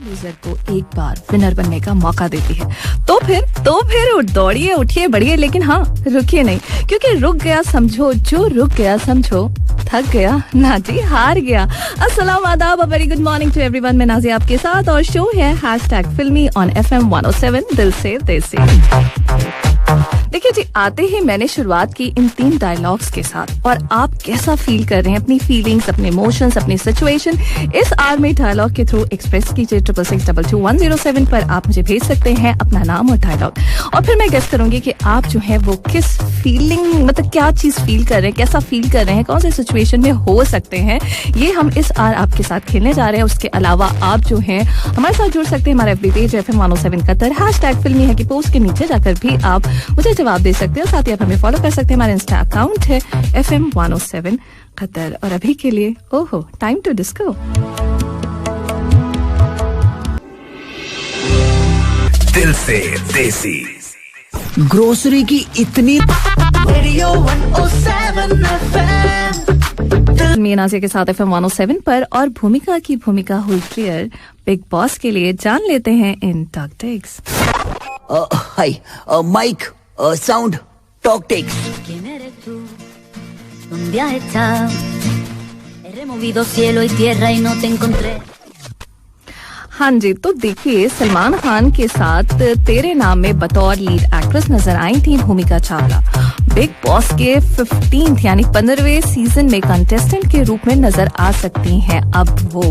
Loser को एक बार winner बनने का मौका देती है तो फिर दौड़िए, उठिए, बढ़िए, लेकिन हाँ रुकिए नहीं, क्योंकि रुक गया समझो, जो रुक गया समझो थक गया ना जी, हार गया। अस्सलाम आदाब, a very good morning to everyone. मैं नाज़िया आपके साथ और शो है #फिल्मी ऑन FM 107 दिल से देसी। देखिए जी, आते ही मैंने शुरुआत की इन 3 डायलॉग्स के साथ, और आप कैसा फील कर रहे हैं, अपनी फीलिंग्स, अपने इमोशंस, अपनी सिचुएशन इस आर में डायलॉग के थ्रू एक्सप्रेस कीजिए 66622107 पर। आप मुझे भेज सकते हैं अपना नाम और डायलॉग, और फिर मैं गेस करूंगी कि आप जो है वो किस फीलिंग, मतलब क्या चीज फील कर रहे हैं, कैसा फील कर रहे हैं, कौन से सिचुएशन में हो सकते हैं, ये हम इस आर आपके साथ खेलने जा रहे हैं। उसके अलावा आप जो है हमारे साथ जुड़ सकते हैं, हमारा FB पेज FM 107 कतर #फिल्मी है कि पोस्ट के नीचे जाकर भी आप मुझे जवाब दे सकते हो। साथ ही आप हमें फॉलो कर सकते हैं, हमारा इंस्टा अकाउंट है FM 107 कतर। और अभी के लिए ओहो, टाइम टू डिस्को। दिल से देसी। ग्रोसरी की इतनी Radio 107 FM। मैं नाज़िया के साथ FM 107 पर, और भूमिका की भूमिका हुई क्लियर बिग बॉस के लिए। जान लेते हैं in talk techs. Hi mike sound talk techs. ¿Quién eres tú? ¿Dónde has estado? He removido cielo y tierra y no te encontré. हाँ जी, तो देखिए, सलमान खान के साथ तेरे नाम में बतौर लीड एक्ट्रेस नजर आई थी भूमिका चावला। बिग बॉस के 15th यानी 15वें सीजन में कंटेस्टेंट के रूप में नजर आ सकती हैं अब वो।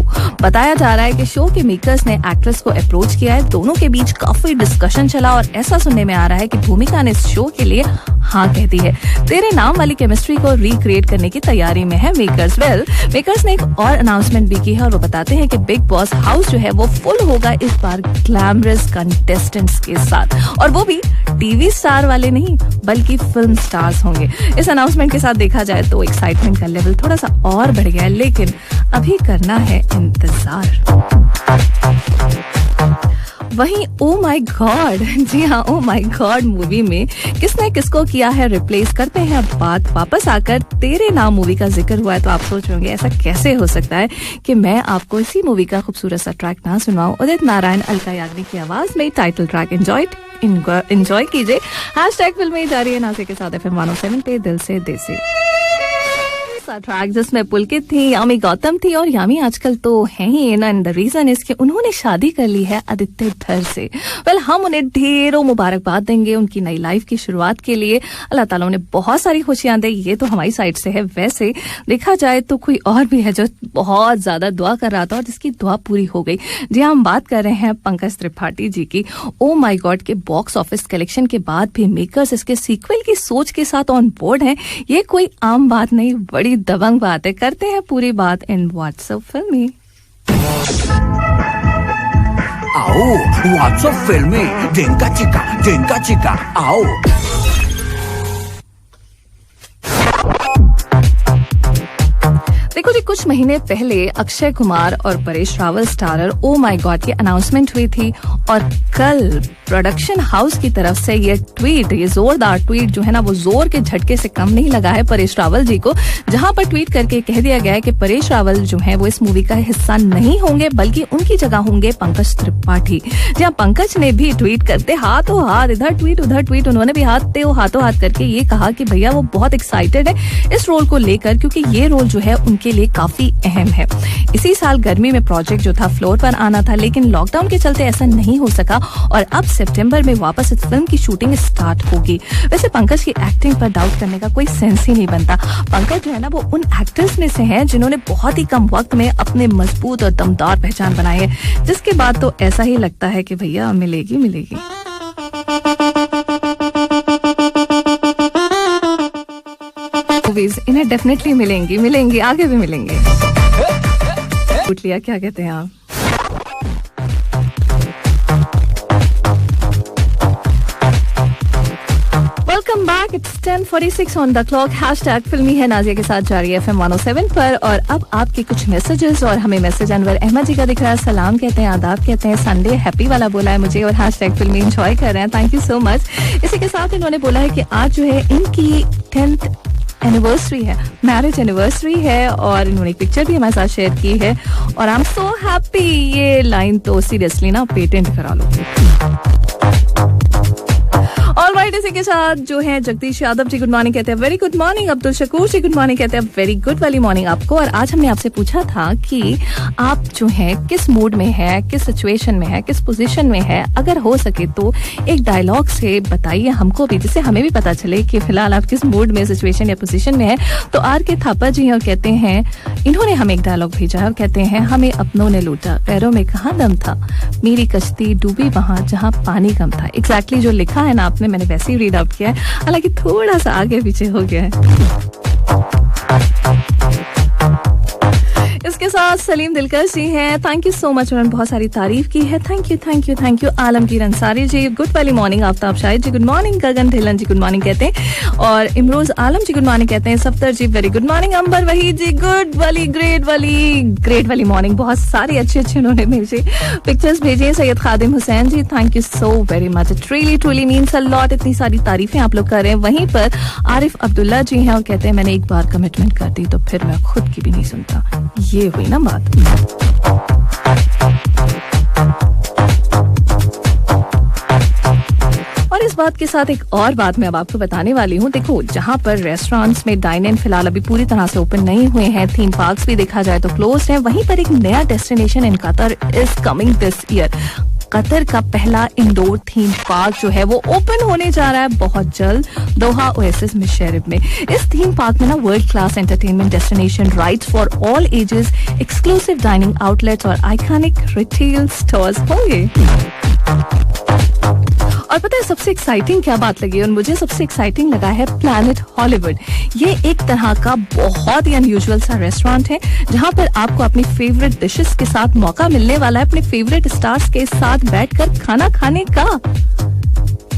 बताया जा रहा है कि शो के मेकर्स ने एक्ट्रेस को अप्रोच किया है, दोनों के बीच काफी डिस्कशन चला, और ऐसा सुनने में आ रहा है कि भूमिका ने इस शो के लिए हाँ कह दी है। तेरे नाम वाली केमिस्ट्री को रिक्रिएट करने की तैयारी में है मेकर्स। मेकर्स ने एक और अनाउंसमेंट भी की है, और वो बताते हैं कि बिग बॉस हाउस जो है वो फुल होगा इस बार ग्लैमरस कंटेस्टेंट्स के साथ, और वो भी टीवी स्टार वाले नहीं बल्कि फिल्म स्टार्स होंगे। इस अनाउंसमेंट के साथ देखा जाए तो एक्साइटमेंट का लेवल थोड़ा सा और बढ़ गया है, लेकिन अभी करना है इंतजार। वहीं ओ माय गॉड, जी हाँ, ओ माय गॉड मूवी में किसने किसको किया है रिप्लेस, करते हैं अब बात। वापस आकर तेरे नाम मूवी का जिक्र हुआ है तो आप सोच होंगे ऐसा कैसे हो सकता है कि मैं आपको इसी मूवी का खूबसूरत सा ट्रैक ना सुनाऊं। उदित नारायण, अलका याग्निक की आवाज में टाइटल ट्रैक एंजॉय कीजिए। #फिल्मी जारी है नाज़िया के साथ FM 107 पे दिल से देसी। ट्रैक जिसमें पुलकित थी, यामी गौतम थी, और यामी आजकल तो है ही एंड द रीजन इज कि उन्होंने शादी कर ली है आदित्य धर से। हम उन्हें ढेरों मुबारकबाद देंगे उनकी नई लाइफ की शुरुआत के लिए। अल्लाह ताला उन्हें बहुत सारी खुशियां दे, ये तो हमारी साइड से है। वैसे देखा जाए तो कोई और भी है जो बहुत ज्यादा दुआ कर रहा था और जिसकी दुआ पूरी हो गई। जी हम बात कर रहे हैं पंकज त्रिपाठी जी की। ओ माय गॉड के बॉक्स ऑफिस कलेक्शन के बाद भी मेकर्स इसके सीक्वल की सोच के साथ ऑन बोर्ड हैं। ये कोई आम बात नहीं, बड़ी दबंग बात है। करते हैं पूरी बात इन व्हाट्सएप फिल्मी। आओ व्हाट्सएप फिल्मी, जिनका चिका आओ। देखो जी, कुछ महीने पहले अक्षय कुमार और Paresh Rawal starrer oh my God की अनाउंसमेंट हुई थी, और कल प्रोडक्शन हाउस की तरफ से ये जोरदार ट्वीट जो है ना, वो जोर के झटके से कम नहीं लगा है परेश रावल जी को, जहां पर ट्वीट करके कह दिया गया है कि परेश रावल जो है वो इस मूवी का हिस्सा नहीं होंगे, बल्कि उनकी जगह होंगे पंकज त्रिपाठी। जहां पंकज ने भी ट्वीट करते हाथों हाथ, इधर ट्वीट उधर ट्वीट, उन्होंने भी हाथों हाथ करके ये कहा कि भैया वो बहुत एक्साइटेड है इस रोल को लेकर, क्योंकि ये रोल जो है उनके लिए काफी अहम है। इसी साल गर्मी में प्रोजेक्ट जो था फ्लोर पर आना था, लेकिन लॉकडाउन के चलते ऐसा नहीं हो सका, और अब सितंबर में वापस इस फिल्म की शूटिंग स्टार्ट होगी। वैसे पंकज की एक्टिंग पर डाउट करने का कोई सेंस ही नहीं बनता। पंकज जो है ना वो उन एक्टर्स में से हैं जिन्होंने बहुत ही कम वक्त में अपने मजबूत और दमदार पहचान बनाई है, जिसके बाद तो ऐसा ही लगता है कि भैया मिलेगी। मूवीज इन्हें डेफिनेटली मिलेंगी, आगे भी मिलेंगे। पूछ लिया, क्या कहते हैं आप? Welcome back, it's 10:46 on the clock. #फिल्मी है नाज़िया के साथ जारी है FM 107 पर, और अब आपके कुछ मैसेजेस, और हमें मैसेज अनवर अहमद जी का दिख रहा है। सलाम कहते हैं, आदाब कहते हैं, संडे हैप्पी वाला बोला है मुझे, और #फिल्मी एंजॉय कर रहे हैं, थैंक यू सो मच। इसी के साथ इन्होंने बोला है कि आज जो है इनकी 10th एनिवर्सरी है, मैरिज एनिवर्सरी है और इन्होंने एक पिक्चर भी हमारे साथ शेयर की है और आई एम सो हैप्पी। ये लाइन तो सीरियसली ना पेटेंट करा लो। ऑलराइट, इसी के साथ जो है जगदीश यादव जी गुड मॉर्निंग कहते हैं, very good morning. Abdul Shakoor ji good morning कहते हैं, वेरी गुड वाली मॉर्निंग आपको। और आज हमने आपसे पूछा था कि आप जो है किस मूड में है, किस सिचुएशन में है, किस पोजीशन में है। अगर हो सके तो एक डायलॉग से बताइए हमको भी, जिससे हमें भी पता चले कि फिलहाल आप किस मूड में, सिचुएशन या पोजीशन में है। तो आर के थापा जी हैं और कहते हैं, इन्होंने हमें एक डायलॉग भेजा है और कहते हैं, हमें अपनों ने लूटा, पैरों में कहाँ दम था, मेरी कश्ती डूबी वहां जहां पानी कम था। एग्जैक्टली जो लिखा है ना आपने, मैंने वैसे ही रीड आउट किया है, हालांकि थोड़ा सा आगे पीछे हो गया है। इसके साथ सलीम दिलकश जी हैं, थैंक यू सो मच, उन्होंने बहुत सारी तारीफ की है, thank you thank you thank you. Alamgir Ansari ji good वाली morning. Aftab Shahid ji good morning. Gagan Dhillon ji good morning कहते हैं और इमरोज आलम जी गुड मॉर्निंग कहते हैं। Saftar ji very good morning. Ambar Waheed ji good वाली ग्रेट वाली मॉर्निंग। बहुत सारी अच्छे उन्होंने मुझे पिक्चर्स भेजे। Syed Khadim Hussain ji thank you so very much, it really truly means a lot. इतनी सारी तारीफें आप लोग कर रहे हैं। वहीं पर आरिफ अब्दुल्ला जी हैं और कहते हैं, मैंने एक बार कमिटमेंट कर दी तो फिर मैं खुद की भी नहीं सुनता। ये हुई ना बात। और इस बात के साथ एक और बात मैं अब आपको बताने वाली हूँ। देखो, जहाँ पर रेस्टोरेंट्स में डाइन इन फिलहाल अभी पूरी तरह से ओपन नहीं हुए हैं, थीम पार्क्स भी देखा जाए तो क्लोज हैं, वहीं पर एक नया destination in Qatar is coming this year. Qatar का पहला इंडोर थीम पार्क जो है वो ओपन होने जा रहा है बहुत जल्द, दोहा ओएसिस मुशर्रफ में। इस थीम पार्क में ना world class entertainment destination, rides for all ages, exclusive dining outlets और आइकॉनिक रिटेल स्टोर्स होंगे। और पता है सबसे एक्साइटिंग क्या बात लगी, और मुझे सबसे एक्साइटिंग लगा है प्लैनेट हॉलीवुड। ये एक तरह का बहुत ही अनयूजुअल सा रेस्टोरेंट है जहां पर आपको अपनी फेवरेट डिशेस के साथ मौका मिलने वाला है अपने फेवरेट स्टार्स के साथ बैठकर खाना खाने का।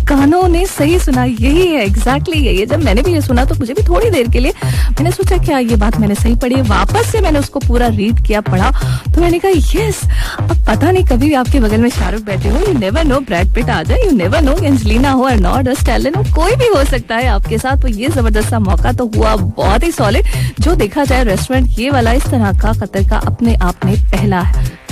कानों ने सही सुना, यही है, एग्जैक्टली यही है। जब मैंने भी ये सुना तो मुझे भी थोड़ी देर के लिए मैंने सोचा क्या ये बात मैंने सही पढ़ी है। वापस से मैंने उसको पूरा रीड किया, पढ़ा, तो मैंने कहा यस, अब पता नहीं कभी भी आपके बगल में शाहरुख बैठे हो, you never know, Brad Pitt आ जाए, यू नेवर नो, एंजेलिना हो, अर्नोल्ड हो, स्टैलिन हो, कोई भी हो सकता है आपके साथ। तो ये जबरदस्त सा मौका तो हुआ बहुत ही सॉलिड। जो देखा जाए रेस्टोरेंट ये वाला इस तरह का कतर का अपने आप में पहला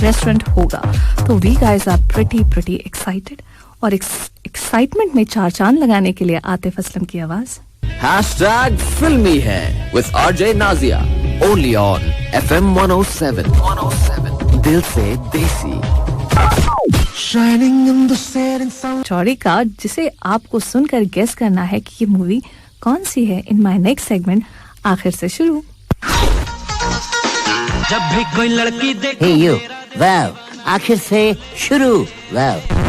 रेस्टोरेंट होगा। तो we guys are pretty excited. और एक्साइटमेंट में चार चांद लगाने के लिए आतिफ असलम की आवाज। हैशटैग फिल्मी है with RJ Nazia only on FM 107 दिल से देसी। Shining in the setting sun. चौड़ी का, जिसे आपको सुनकर गेस करना है कि ये मूवी कौन सी है। इन माय नेक्स्ट सेगमेंट आखिर से शुरू। जब भी कोई लड़की देखे Hey you, wow, आखिर से शुरू, wow।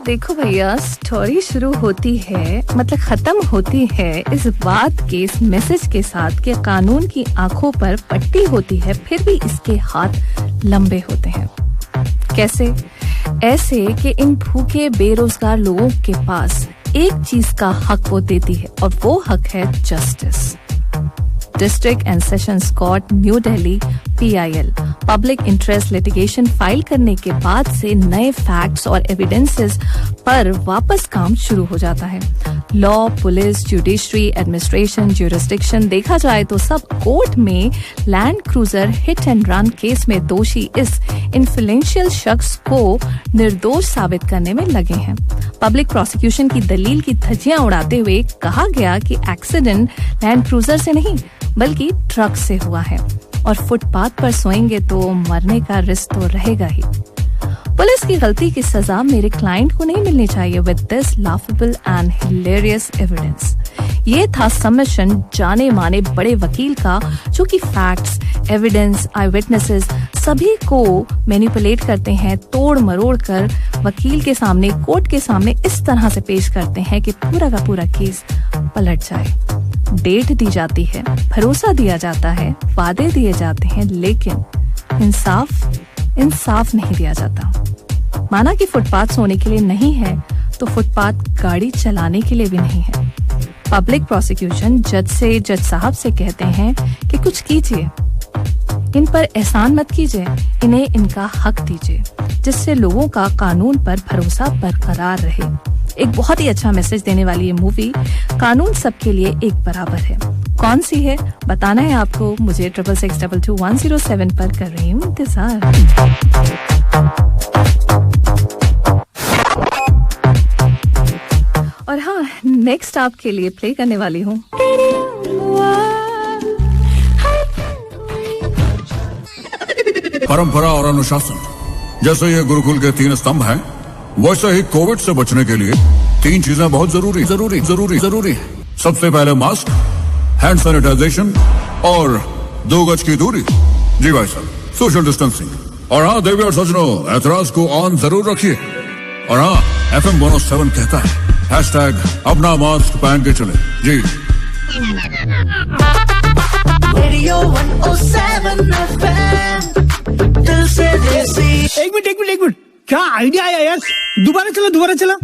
देखो भैया, स्टोरी शुरू होती है, मतलब खत्म होती है इस बात के, इस मैसेज के साथ कि कानून की आंखों पर पट्टी होती है फिर भी इसके हाथ लंबे होते हैं। कैसे? ऐसे कि इन भूखे बेरोजगार लोगों के पास एक चीज का हक वो देती है और वो हक है justice. District and sessions court new Delhi PIL public interest litigation file करने के बाद से नए फैक्ट्स और एविडेंसेस पर वापस काम शुरू हो जाता है। Law, police, judiciary, administration, jurisdiction देखा जाए तो सब कोर्ट में land cruiser hit and run case में दोषी इस इन्फ्लुएंशियल शख्स को निर्दोष साबित करने में लगे हैं। पब्लिक प्रोसिक्यूशन की दलील की धज्जियां उड़ाते हुए कहा गया कि एक्सीडेंट लैंड क्रूजर से नहीं बल्कि ट्रक से हुआ है और फुटपाथ पर सोएंगे तो मरने का रिस्क तो रहेगा ही। पुलिस की गलती की सजा मेरे क्लाइंट को नहीं मिलनी चाहिए with this laughable and hilarious evidence. ये था सबमिशन जाने माने बड़े वकील का, जो कि फैक्ट्स, एविडेंस, आई विटनेसेस सभी को मैनिपुलेट करते हैं, तोड़ मरोड़ कर वकील के सामने, कोर्ट के सामने इस तरह से पेश करते हैं कि पूरा का पूरा केस पलट जाए। डेट दी जाती है, भरोसा दिया जाता है, वादे दिए जाते हैं, लेकिन इंसाफ नहीं दिया जाता। माना कि फुटपाथ सोने के लिए नहीं है तो फुटपाथ गाड़ी चलाने के लिए भी नहीं है। पब्लिक प्रोसिक्यूशन जज साहब से कहते हैं कि कुछ कीजिए, इन पर एहसान मत कीजिए, इन्हें इनका हक दीजिए, जिससे लोगों का कानून पर भरोसा बरकरार रहे। एक बहुत ही अच्छा मैसेज देने वाली ये मूवी कानून सबके लिए एक बराबर है। कौन सी है बताना है आपको, मुझे 66622107 पर कर रही हूँ इंतजार। और हाँ, नेक्स्ट आपके लिए प्ले करने वाली हूँ परंपरा और अनुशासन। जैसे ये गुरुकुल के 3 स्तंभ हैं, वैसे ही कोविड से बचने के लिए 3 चीजें बहुत जरूरी है। सबसे पहले मास्क, हैंड सैनिटाइजेशन और 2 गज की दूरी। जी भाई साहब, सोशल डिस्टेंसिंग। और हाँ देवी और सजनों, ऐतराज को ऑन जरूर रखिए। और हाँ, FM 107 कहता है हैशटैग अपना मास्क पहन के चले। जी Radio 107 FM, दिल से देसी। एक मिनट, क्या आइडिया आया यार? दोबारा चला।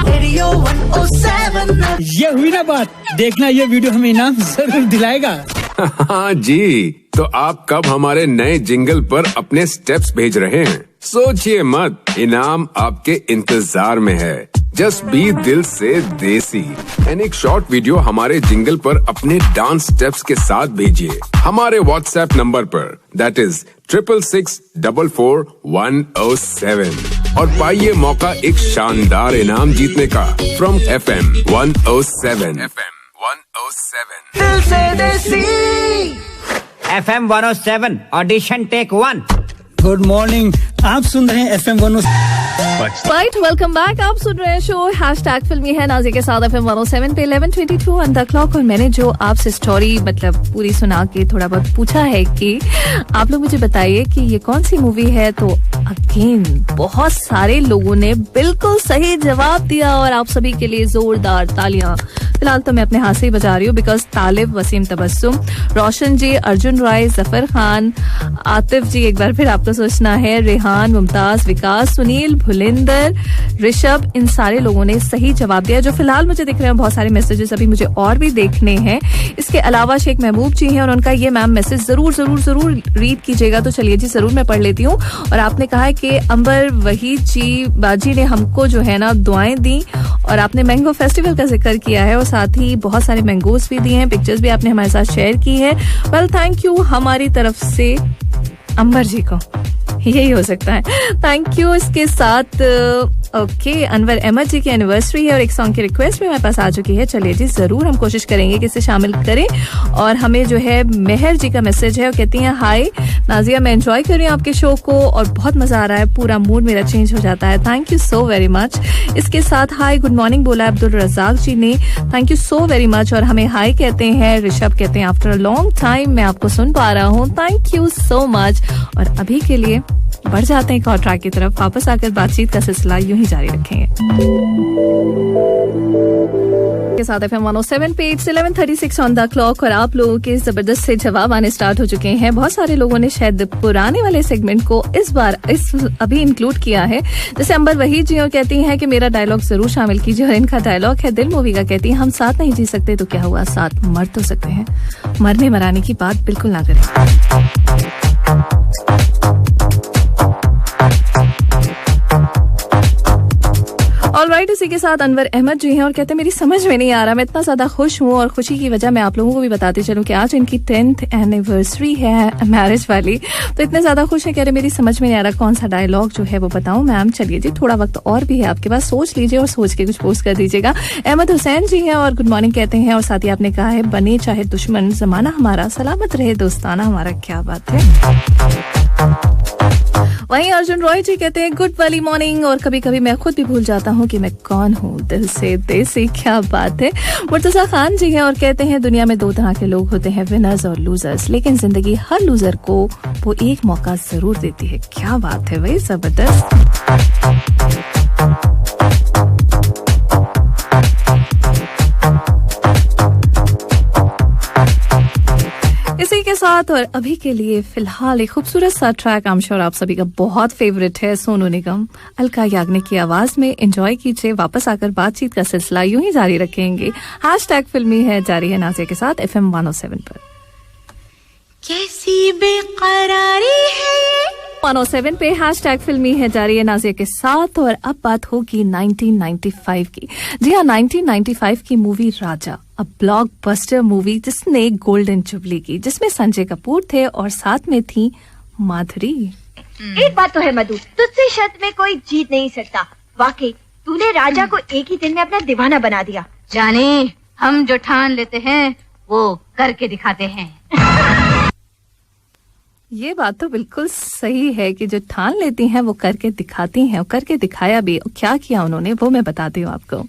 Radio 107 ये हुई ना बात, देखना ये वीडियो हमें इनाम जरूर दिलाएगा। हाँ जी, तो आप कब हमारे नए जिंगल पर अपने स्टेप्स भेज रहे हैं? सोचिए मत, इनाम आपके इंतजार में है। जस्ट बी दिल से देसी एंड एक शॉर्ट वीडियो हमारे जिंगल पर अपने डांस स्टेप्स के साथ भेजिए हमारे व्हाट्सएप नंबर पर, दैट इज 66644107 और पाइए मौका एक शानदार इनाम जीतने का फ्रॉम FM 107। दिल से देसी। FM 107 audition take 1। Good morning, आप सुन रहे हैं FM 107। Right, welcome back. आप सुन रहे हैं शो हैशटैग फिल्मी है नाज़िया के साथ FM 107 पे 11:22 ऑन द क्लॉक। और मैंने जो आपसे स्टोरी मतलब पूरी सुना के थोड़ा बहुत पूछा है कि आप लोग मुझे बताइए कि ये कौन सी मूवी है, तो अगेन बहुत सारे लोगों ने बिल्कुल सही जवाब दिया और आप सभी के लिए जोरदार तालियां। फिलहाल तो मैं अपने हाथ से ही बजा रही हूँ बिकॉज तालिब, वसीम तबस्सुम, रोशन जी, अर्जुन राय, जफर खान, आतिफ जी, एक बार फिर आपको सोचना है, रेहान, मुमताज, विकास, सुनील, भुलिंदर, ऋषभ, इन सारे लोगों ने सही जवाब दिया। जो फिलहाल मुझे दिख रहे हैं बहुत सारे मैसेजेस, अभी मुझे और भी देखने हैं। इसके अलावा शेख महबूब जी हैं और उनका ये मैम मैसेज जरूर रीड कीजिएगा। तो चलिए जी, जरूर मैं पढ़ लेती हूँ। और आपने कहा है कि अंबर वहीद जी बाजी ने हमको जो है ना दुआएं दी और आपने मैंगो फेस्टिवल का जिक्र किया है और साथ ही बहुत सारे मैंगोज भी दिए हैं, पिक्चर्स भी आपने हमारे साथ शेयर की है। वेल, थैंक यू हमारी तरफ से अंबर जी को, यही हो सकता है, थैंक यू। इसके साथ ओके, अनवर अहमद जी की एनिवर्सरी है और एक सॉन्ग की रिक्वेस्ट भी हमारे पास आ चुकी है। चलिए जी, जरूर हम कोशिश करेंगे कि इसे शामिल करें। और हमें जो है मेहर जी का मैसेज है और कहती हैं, हाय नाजिया, मैं एंजॉय कर रही हूँ आपके शो को और बहुत मजा आ रहा है, पूरा मूड मेरा चेंज हो जाता है, thank you so very much. इसके साथ हाय गुड मॉर्निंग बोला अब्दुल रजाक जी ने, thank you so very much. और हमें हाय कहते हैं ऋषभ, कहते हैं आफ्टर अ लॉन्ग टाइम मैं आपको सुन पा रहा हूँ, थैंक यू सो मच। और अभी के लिए बढ़ जाते हैं एक और ट्रैक की तरफ, वापस आकर बातचीत का सिलसिला यूं ही जारी रखेंगे के साथ FM 107 पे 11:36 ऑन द क्लॉक। और आप लोगों के जबरदस्त से जवाब आने स्टार्ट हो चुके हैं। बहुत सारे लोगों ने शायद पुराने वाले सेगमेंट को इस बार अभी इंक्लूड किया है। जैसे अंबर वहीद जी और कहती हैं कि मेरा डायलॉग जरूर शामिल कीजिए और इनका डायलॉग है दिल मूवी का, कहती है हम साथ नहीं जी सकते तो क्या हुआ, साथ मर तो सकते हैं, मरने मराने की बात बिल्कुल ना करें। ऑलराइट, इसी के साथ अनवर अहमद जी हैं और कहते हैं मेरी समझ में नहीं आ रहा, मैं इतना ज्यादा खुश हूँ और खुशी की वजह मैं आप लोगों को भी बताती चलूं कि आज इनकी 10th एनिवर्सरी है मैरिज वाली। तो इतने ज्यादा खुश है, कह रहे मेरी समझ में नहीं आ रहा कौन सा डायलॉग जो है वो बताऊं। मैम चलिए जी, थोड़ा वक्त और भी है आपके पास, सोच लीजिए और सोच के कुछ पोस्ट कर दीजिएगा। अहमद हुसैन जी हैं और गुड मॉर्निंग कहते हैं और साथ ही आपने कहा है बने चाहे दुश्मन जमाना हमारा, सलामत रहे दोस्ताना हमारा। क्या बात है। वहीं अर्जुन रॉय जी कहते हैं गुड वाली मॉर्निंग और कभी कभी मैं खुद भी भूल जाता हूँ कि मैं कौन हूँ, दिल से देसी। क्या बात है। मुर्तजा खान जी हैं और कहते हैं दुनिया में 2 तरह के लोग होते हैं, विनर्स और लूजर्स, लेकिन जिंदगी हर लूजर को वो एक मौका जरूर देती है। क्या बात है भाई, जबरदस्त। इसी के साथ और अभी के लिए फिलहाल एक खूबसूरत सा ट्रैक आई एम श्योर आप सभी का बहुत फेवरेट है, सोनू निगम, अलका याग्निक की आवाज में। एंजॉय कीजिए, वापस आकर बातचीत का सिलसिला यूं ही जारी रखेंगे। हैशटैग फिल्मी है जारी है नाज़िया के साथ FM 107 पर। कैसी बेकरारी है 107 पे हैशटैग फिल्मी है जारी है नाजिया के साथ। और अब बात होगी 1995 की। जी हाँ, 1995 की मूवी राजा, अ ब्लॉकबस्टर मूवी जिसने गोल्डन जुबली की, जिसमें संजय कपूर थे और साथ में थी माधुरी। एक बात तो है मधु, तुझसे शर्त में कोई जीत नहीं सकता। वाकई तूने राजा को एक ही दिन में अपना दीवाना बना दिया। जाने हम जो ठान लेते हैं वो करके दिखाते हैं। ये बात तो बिल्कुल सही है कि जो ठान लेती हैं वो करके दिखाती हैं, और करके दिखाया भी। क्या किया उन्होंने वो मैं बताती हूँ आपको।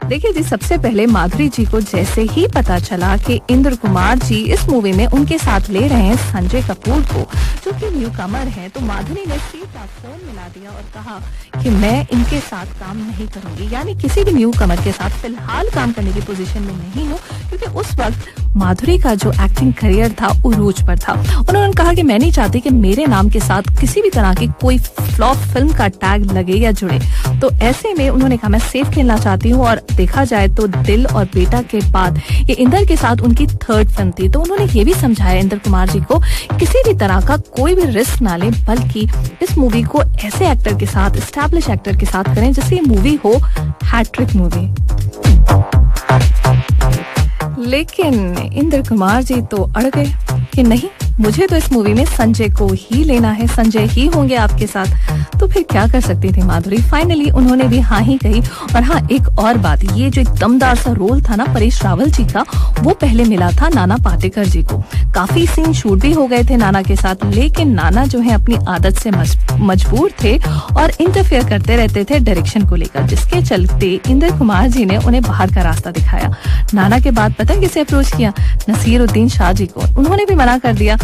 देखिए जी, सबसे पहले माधुरी जी को जैसे ही पता चला कि इंद्र कुमार जी इस मूवी में उनके साथ ले रहे हैं संजय कपूर को, जो कि न्यू कमर है, तो माधुरी ने सीधा फोन मिला दिया और कहा कि मैं इनके साथ काम नहीं करूंगी, यानी किसी भी न्यू कमर के साथ फिलहाल काम करने की पोजीशन में नहीं हूँ, क्योंकि उस वक्त माधुरी का जो एक्टिंग करियर था उरूज पर था। उन्होंने कहा कि मैं नहीं चाहती कि मेरे नाम के साथ किसी भी तरह की कोई फ्लॉप फिल्म का टैग लगे या जुड़े। तो ऐसे में उन्होंने कहा मैं सेफ खेलना चाहती हूँ, और देखा जाए तो दिल और बेटा के बाद ये इंदर के साथ उनकी थर्ड फिल्म थी। तो उन्होंने ये भी समझाया इंदर कुमार जी को किसी भी तरह का कोई भी रिस्क ना लें, बल्कि इस मूवी को ऐसे एक्टर के साथ, एस्टैब्लिश एक्टर के साथ करें जिससे ये मूवी हो हैट्रिक मूवी। लेकिन इंद्र कुमार जी तो अड़ गए कि नहीं, मुझे तो इस मूवी में संजय को ही लेना है, संजय ही होंगे आपके साथ। तो फिर क्या कर सकती थी माधुरी। फाइनली उन्होंने भी हाँ ही कही। और हाँ, एक और बात, ये जो एक दमदार सा रोल था ना परेश रावल जी का, वो पहले मिला था नाना पाटेकर जी को। काफी सीन शूट भी हो गए थे नाना के साथ, लेकिन नाना जो है अपनी आदत से मजबूर थे और इंटरफेयर करते रहते थे डायरेक्शन को लेकर, जिसके चलते इंद्र कुमार जी ने उन्हें बाहर का रास्ता दिखाया। नाना के बाद पता है किसे अप्रोच किया? नसीरुद्दीन शाह जी को। उन्होंने भी मना कर दिया।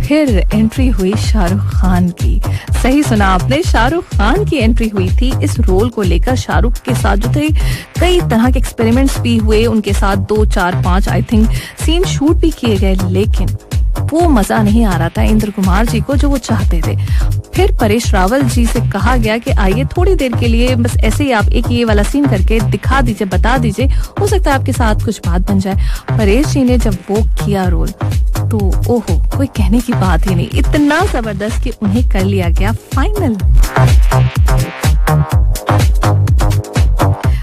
फिर एंट्री हुई शाहरुख खान की। सही सुना आपने, शाहरुख खान की एंट्री हुई थी इस रोल को लेकर। शाहरुख के साथ जो थे कई तरह के एक्सपेरिमेंट्स भी हुए, उनके साथ 2, 4, 5 आई थिंक सीन शूट भी किए गए, लेकिन वो मजा नहीं आ रहा था इंद्र कुमार जी को जो वो चाहते थे। फिर परेश रावल जी से कहा गया कि आइए थोड़ी देर के लिए बस ऐसे ही आप एक ये वाला सीन करके दिखा दीजिए, बता दीजिए, हो सकता है आपके साथ कुछ बात बन जाए। परेश जी ने जब वो किया रोल तो ओहो, कोई कहने की बात ही नहीं, इतना जबरदस्त कि उन्हें कर लिया गया फाइनल।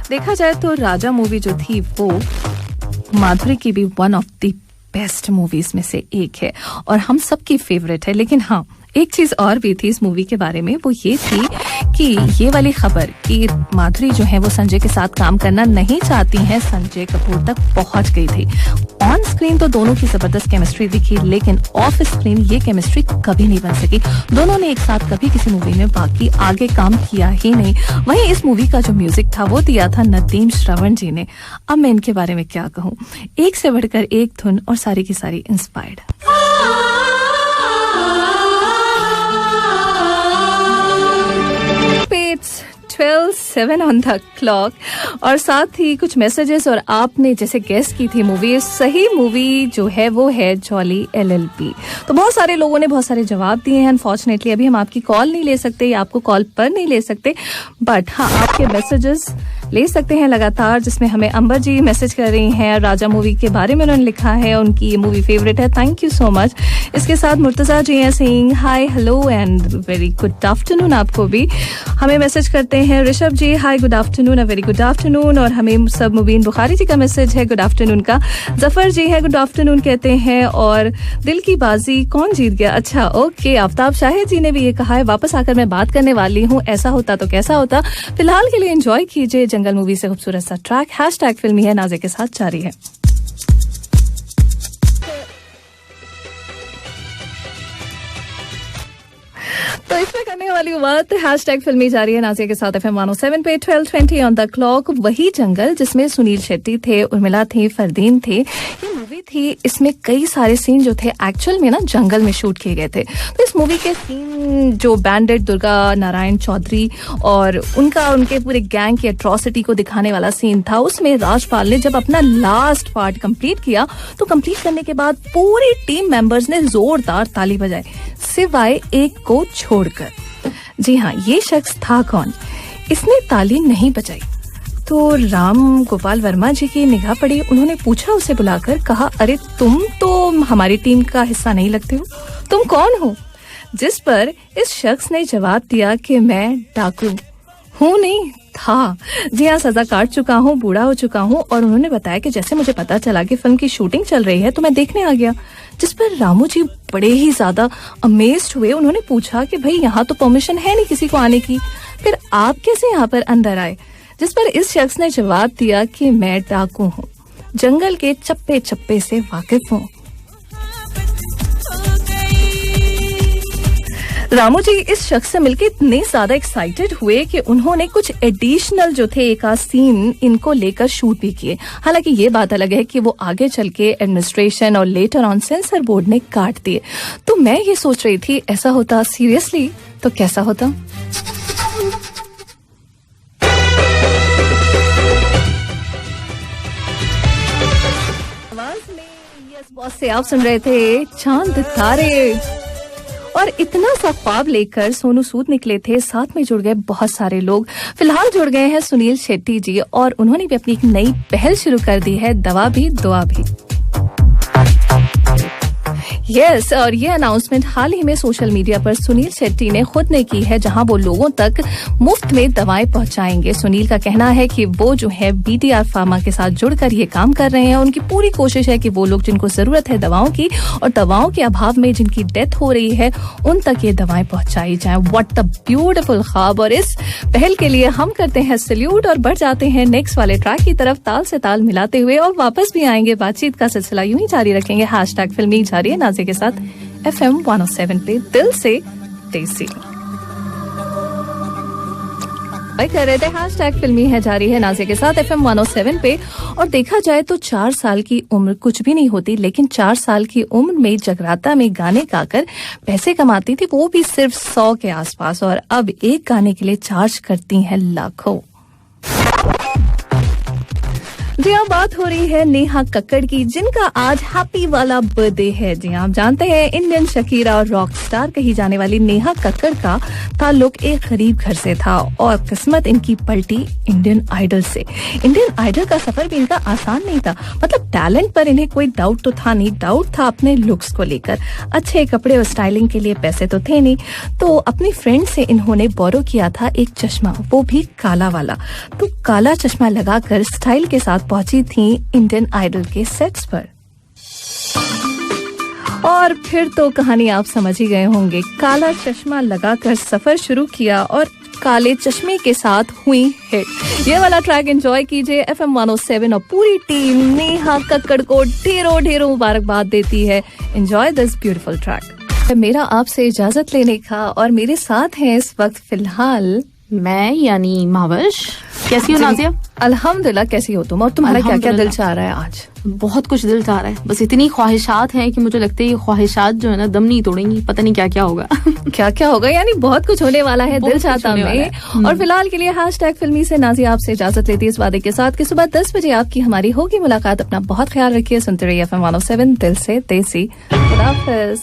देखा जाए तो राजा मूवी जो थी वो माधुरी की भी one of the best movies में से एक है और हम सबकी फेवरेट है। लेकिन हाँ, एक चीज और भी थी इस मूवी के बारे में, वो ये थी कि ये वाली खबर कि माधुरी जो है वो संजय के साथ काम करना नहीं चाहती हैं, संजय कपूर तक पहुंच गई थी। ऑन स्क्रीन तो दोनों की जबरदस्त केमिस्ट्री दिखी, लेकिन ऑफ स्क्रीन ये केमिस्ट्री कभी नहीं बन सकी। दोनों ने एक साथ कभी किसी मूवी में बाकी आगे काम किया ही नहीं। वहीं इस मूवी का जो म्यूजिक था वो दिया था नदीम श्रवण जी ने। अब मैं इनके बारे में क्या कहूँ, एक से बढ़कर एक धुन और सारी की सारी inspired. It's 12:07 on the clock और साथ ही कुछ मैसेजेस। और आपने जैसे गेस की थी मूवी, सही मूवी जो है वो है जॉली LLB। तो बहुत सारे लोगों ने बहुत सारे जवाब दिए हैं। अनफॉर्चुनेटली अभी हम आपकी कॉल नहीं ले सकते या आपको कॉल पर नहीं ले सकते, बट हाँ आपके मैसेजेस ले सकते हैं लगातार, जिसमें हमें अंबर जी मैसेज कर रही हैं। राजा मूवी के बारे में उन्होंने लिखा है, उनकी ये मूवी फेवरेट है, थैंक यू सो मच। इसके साथ मुर्तजा जी हैं saying hi hello and very good afternoon. आपको भी हमें मैसेज करते हैं Rishabh ji, hi good afternoon, a very good afternoon. और हमें सब मुबीन बुखारी जी का मैसेज है गुड आफ्टरनून का। जफर जी है गुड आफ्टरनून कहते हैं। और दिल की बाजी कौन जीत गया, अच्छा ओके। आफ्ताब शाहिद जी ने भी ये कहा है, वापस आकर मैं बात करने वाली हूँ, ऐसा होता तो कैसा होता। फिलहाल के लिए एंजॉय कीजिए जंगल मूवी से खूबसूरत सा ट्रैक। हैशटैग फिल्मी है नाज़िया के साथ जारी है। तो इसमें करने वाली बात हैशटैग फिल्मी जारी है नाज़िया के साथ FM 107 पे 12:20 ऑन द क्लॉक। वही जंगल जिसमें सुनील शेट्टी थे, उर्मिला थी, फरदीन थे, ये मूवी थी। इसमें कई सारे सीन जो थे एक्चुअल में ना जंगल में शूट किए गए थे। तो इस मूवी के सीन जो बैंडेड दुर्गा नारायण चौधरी और उनके पूरे गैंग की एट्रॉसिटी को दिखाने वाला सीन था, उसमें राजपाल ने जब अपना लास्ट पार्ट कंप्लीट किया तो कंप्लीट करने के बाद पूरी टीम मेंबर्स ने जोरदार ताली बजाई, सिवाय एक को छोड़कर। जी हाँ, ये शख्स था कौन? इसने ताली नहीं बजाई। तो राम गोपाल वर्मा जी की निगाह पड़ी। उन्होंने पूछा उसे बुलाकर, कहा अरे तुम तो हमारी टीम का हिस्सा नहीं लगते हो, तुम कौन हो? जिस पर इस शख्स ने जवाब दिया कि मैं डाकू हूँ नहीं था। जी हाँ, सजा काट चुका हूँ, बूढ़ा हो चुका हूँ। और उन्होंने बताया कि जैसे मुझे पता चला कि फिल्म की शूटिंग चल रही है तो मैं देखने आ गया। जिस पर रामू जी बड़े ही ज्यादा अमेज्ड हुए। उन्होंने पूछा कि भाई यहाँ तो परमिशन है नहीं किसी को आने की, फिर आप कैसे यहाँ पर अंदर आए? जिस पर इस शख्स ने जवाब दिया कि मैं डाकू हूँ, जंगल के चप्पे चप्पे से वाकिफ हूँ। रामू जी इस शख्स से मिलकर इतने ज्यादा एक्साइटेड हुए कि उन्होंने कुछ एडिशनल जो थे एक आध सीन इनको लेकर शूट भी किए। हालांकि ये बात अलग है कि वो आगे चल के एडमिनिस्ट्रेशन और लेटर ऑन सेंसर बोर्ड ने काट दिए। तो मैं ये सोच रही थी ऐसा होता सीरियसली तो कैसा होता। आवाज में यस बॉस से आप सुन रहे थे चांद तारे। और इतना सा ख्वाब लेकर सोनू सूद निकले थे, साथ में जुड़ गए बहुत सारे लोग। फिलहाल जुड़ गए हैं सुनील शेट्टी जी और उन्होंने भी अपनी एक नई पहल शुरू कर दी है, दवा भी दुआ भी। यस और ये अनाउंसमेंट हाल ही में सोशल मीडिया पर सुनील शेट्टी ने खुद ने की है, जहां वो लोगों तक मुफ्त में दवाएं पहुंचाएंगे। सुनील का कहना है कि वो जो है BTR फार्मा के साथ जुड़कर ये काम कर रहे हैं। उनकी पूरी कोशिश है कि वो लोग जिनको जरूरत है दवाओं की और दवाओं के अभाव में जिनकी डेथ हो रही है उन तक ये दवाएं पहुंचाई जाए। व्हाट अ ब्यूटीफुल ख्वाब। और इस पहल के लिए हम करते हैं सल्यूट और बढ़ जाते हैं नेक्स्ट वाले ट्रैक की तरफ, ताल से ताल मिलाते हुए। और वापस भी आएंगे, बातचीत का सिलसिला यूं ही जारी रखेंगे। हैशटैग फिल्मी जारी है नाज़िया के साथ FM 107 पे दिल से देसी कर रहे थे। हैशटैग फिल्मी है जारी है नाज़िया के साथ FM 107 पे। और देखा जाए तो 4 साल की उम्र कुछ भी नहीं होती, लेकिन 4 साल की उम्र में जगराता में गाने गाकर पैसे कमाती थी, वो भी सिर्फ 100 के आसपास। और अब एक गाने के लिए चार्ज करती हैं लाखों। जी हाँ, बात हो रही है नेहा कक्कड़ की, जिनका आज हैप्पी वाला बर्थडे है। जी हाँ, आप जानते हैं इंडियन शकीरा और रॉक स्टार कही जाने वाली नेहा कक्कड़ का ताल्लुक एक गरीब घर से था और किस्मत इनकी पलटी इंडियन आइडल से। इंडियन आइडल का सफर भी इनका आसान नहीं था। मतलब टैलेंट पर इन्हें कोई डाउट तो था नहीं, डाउट था अपने लुक्स को लेकर। अच्छे कपड़े और स्टाइलिंग के लिए पैसे तो थे नहीं, तो अपनी फ्रेंड से इन्होंने बोरो किया था एक चश्मा, वो भी काला वाला। तो काला चश्मा लगाकर स्टाइल के साथ पहुंची थी इंडियन आइडल के सेट्स पर। और फिर तो कहानी आप समझ ही गए होंगे। काला चश्मा लगाकर सफर शुरू किया और काले चश्मे के साथ हुई हिट। ये वाला ट्रैक एंजॉय कीजिए। FM 107 और पूरी टीम नेहा कक्कड़ को ढेरों ढेरों मुबारकबाद देती है। Enjoy this beautiful track. मेरा आपसे इजाजत लेने का और मेरे साथ हैं इस वक्त फिलहाल मैं यानी महावश। कैसी हो नाज़िया? अल्हम्दुलिल्लाह। कैसी हो तुम और तुम्हारा क्या क्या दिल चाह रहा है आज? बहुत कुछ दिल चाह रहा है, बस इतनी ख्वाहिशात हैं कि मुझे लगता है ये ख्वाहिशात जो है ना दम नहीं तोड़ेंगी। पता नहीं क्या क्या होगा। क्या क्या होगा यानी बहुत कुछ होने वाला है दिल चाहता में। और फिलहाल के लिए हैशटैग फिल्मी से नाज़िया आपसे इजाजत लेती है इस वादे के साथ कि सुबह 10 बजे आपकी हमारी होगी मुलाकात। अपना बहुत ख्याल रखिए। सुनते रहिए FM 107 दिल से देसी। खुदा हाफिज़।